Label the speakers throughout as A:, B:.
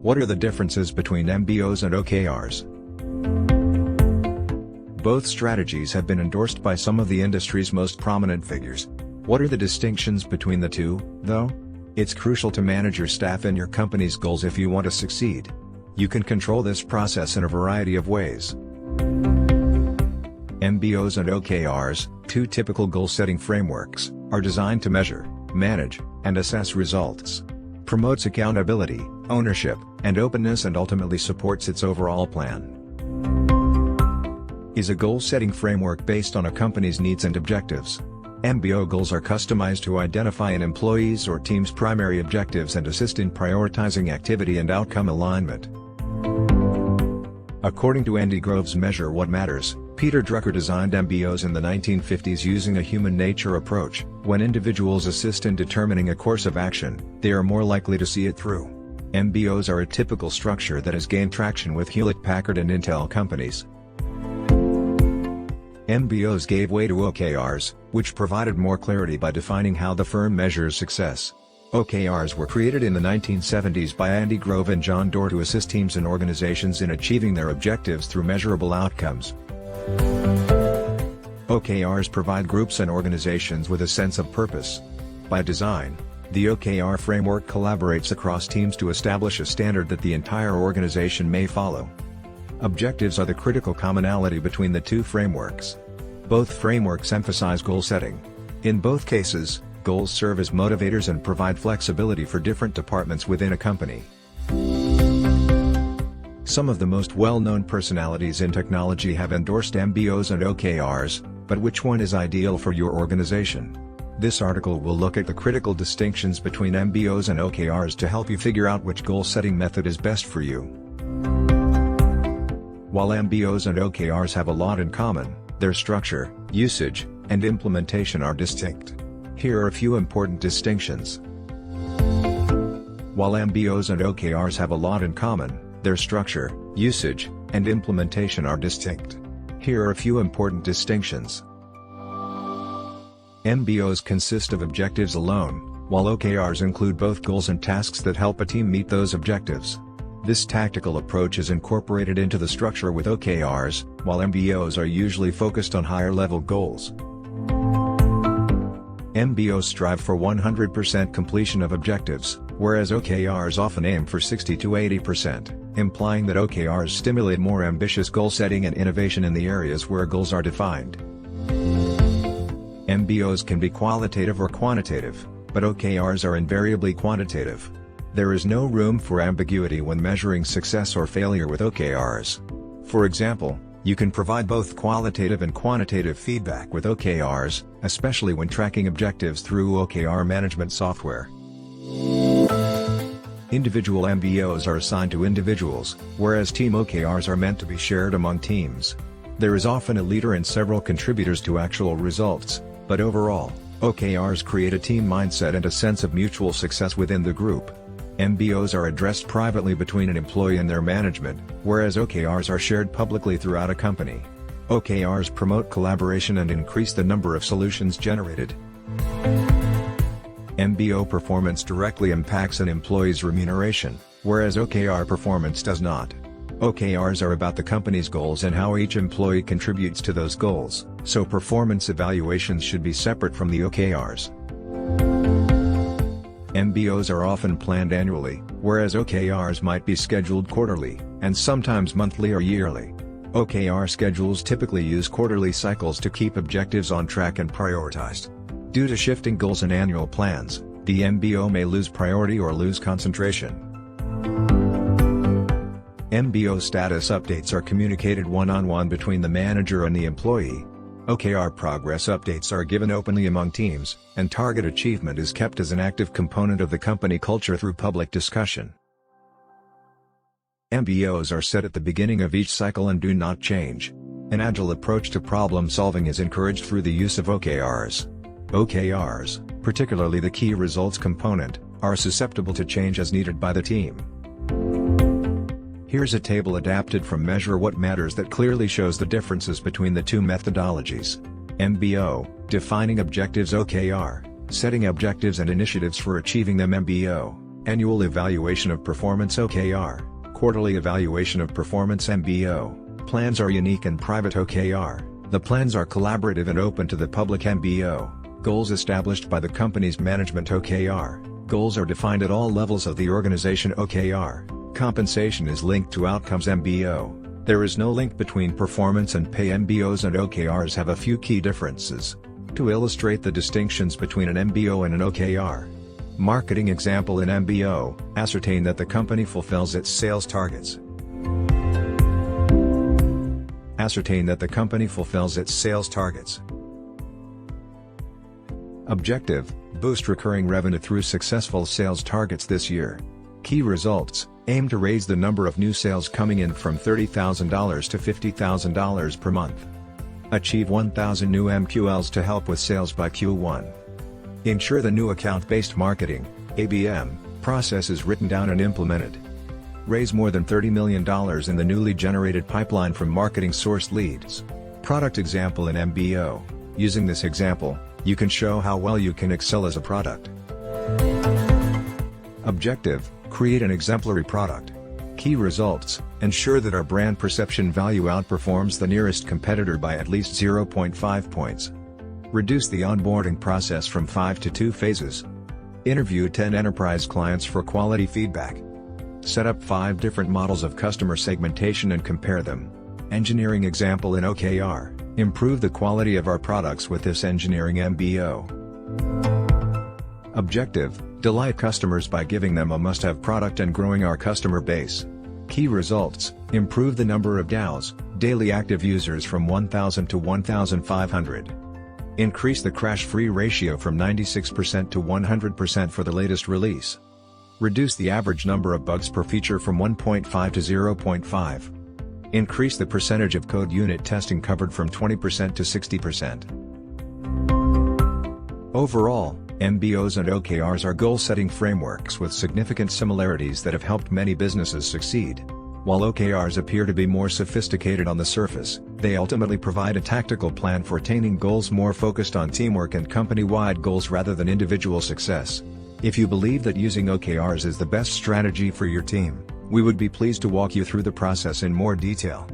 A: What are the differences between MBOs and OKRs? Both strategies have been endorsed by some of the industry's most prominent figures. What are the distinctions between the two, though? It's crucial to manage your staff and your company's goals if you want to succeed. You can control this process in a variety of ways. MBOs and OKRs, two typical goal-setting frameworks, are designed to measure, manage, and assess results. Promotes accountability, ownership, and openness, and ultimately supports its overall plan. Is a goal-setting framework based on a company's needs and objectives. MBO goals are customized to identify an employee's or team's primary objectives and assist in prioritizing activity and outcome alignment. According to Andy Grove's Measure What Matters, Peter Drucker designed MBOs in the 1950s using a human nature approach. When individuals assist in determining a course of action, they are more likely to see it through. MBOs are a typical structure that has gained traction with Hewlett-Packard and Intel companies. MBOs gave way to OKRs, which provided more clarity by defining how the firm measures success. OKRs were created in the 1970s by Andy Grove and John Doerr to assist teams and organizations in achieving their objectives through measurable outcomes. OKRs provide groups and organizations with a sense of purpose. By design, the OKR framework collaborates across teams to establish a standard that the entire organization may follow. Objectives are the critical commonality between the two frameworks. Both frameworks emphasize goal setting. In both cases, goals serve as motivators and provide flexibility for different departments within a company. Some of the most well-known personalities in technology have endorsed MBOs and OKRs, but which one is ideal for your organization? This article will look at the critical distinctions between MBOs and OKRs to help you figure out which goal-setting method is best for you. While MBOs and OKRs have a lot in common, their structure, usage, and implementation are distinct. Here are a few important distinctions. While MBOs and OKRs have a lot in common, their structure, usage, and implementation are distinct. Here are a few important distinctions. MBOs consist of objectives alone, while OKRs include both goals and tasks that help a team meet those objectives. This tactical approach is incorporated into the structure with OKRs, while MBOs are usually focused on higher-level goals. MBOs strive for 100% completion of objectives, whereas OKRs often aim for 60 to 80%, implying that OKRs stimulate more ambitious goal setting and innovation in the areas where goals are defined. MBOs can be qualitative or quantitative, but OKRs are invariably quantitative. There is no room for ambiguity when measuring success or failure with OKRs. For example, you can provide both qualitative and quantitative feedback with OKRs, especially when tracking objectives through OKR management software. Individual MBOs are assigned to individuals, whereas team OKRs are meant to be shared among teams. There is often a leader and several contributors to actual results, but overall, OKRs create a team mindset and a sense of mutual success within the group. MBOs are addressed privately between an employee and their management, whereas OKRs are shared publicly throughout a company. OKRs promote collaboration and increase the number of solutions generated. MBO performance directly impacts an employee's remuneration, whereas OKR performance does not. OKRs are about the company's goals and how each employee contributes to those goals, so performance evaluations should be separate from the OKRs. MBOs are often planned annually, whereas OKRs might be scheduled quarterly, and sometimes monthly or yearly. OKR schedules typically use quarterly cycles to keep objectives on track and prioritized. Due to shifting goals and annual plans, the MBO may lose priority or lose concentration. MBO status updates are communicated one-on-one between the manager and the employee. OKR progress updates are given openly among teams, and target achievement is kept as an active component of the company culture through public discussion. MBOs are set at the beginning of each cycle and do not change. An agile approach to problem solving is encouraged through the use of OKRs. OKRs, particularly the key results component, are susceptible to change as needed by the team. Here's a table adapted from Measure What Matters that clearly shows the differences between the two methodologies. MBO, defining objectives. OKR, setting objectives and initiatives for achieving them. MBO, Annual Evaluation of Performance OKR, Quarterly Evaluation of Performance MBO. Plans are unique and private OKR. The plans are collaborative and open to the public MBO. Goals established by the company's management OKR. Goals are defined at all levels of the organization OKR. Compensation is linked to outcomes MBO. There is no link between performance and pay. MBOs and OKRs have a few key differences. To illustrate the distinctions between an MBO and an OKR. Marketing example: in MBO, ascertain that the company fulfills its sales targets. Ascertain that the company fulfills its sales targets. Objective: boost recurring revenue through successful sales targets this year. Key results: aim to raise the number of new sales coming in from $30,000 to $50,000 per month. Achieve 1,000 new MQLs to help with sales by Q1. Ensure the new account-based marketing (ABM) process is written down and implemented. Raise more than $30 million in the newly generated pipeline from marketing-sourced leads. Product example: in MBO. Using this example, you can show how well you can excel as a product. Objective: create an exemplary product. Key results: ensure that our brand perception value outperforms the nearest competitor by at least 0.5 points. Reduce the onboarding process from 5 to 2 phases. Interview 10 enterprise clients for quality feedback. Set up 5 different models of customer segmentation and compare them. Engineering example: in OKR. Improve the quality of our products with this engineering MBO. Objective: delight customers by giving them a must-have product and growing our customer base. Key results: improve the number of DAUs, daily active users, from 1,000 to 1,500. Increase the crash-free ratio from 96% to 100% for the latest release. Reduce the average number of bugs per feature from 1.5 to 0.5. Increase the percentage of code unit testing covered from 20% to 60%. Overall, MBOs and OKRs are goal-setting frameworks with significant similarities that have helped many businesses succeed. While OKRs appear to be more sophisticated on the surface, they ultimately provide a tactical plan for attaining goals more focused on teamwork and company-wide goals rather than individual success. If you believe that using OKRs is the best strategy for your team, we would be pleased to walk you through the process in more detail.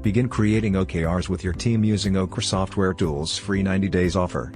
A: Begin creating OKRs with your team using OKR Software Tools' free 90 days offer.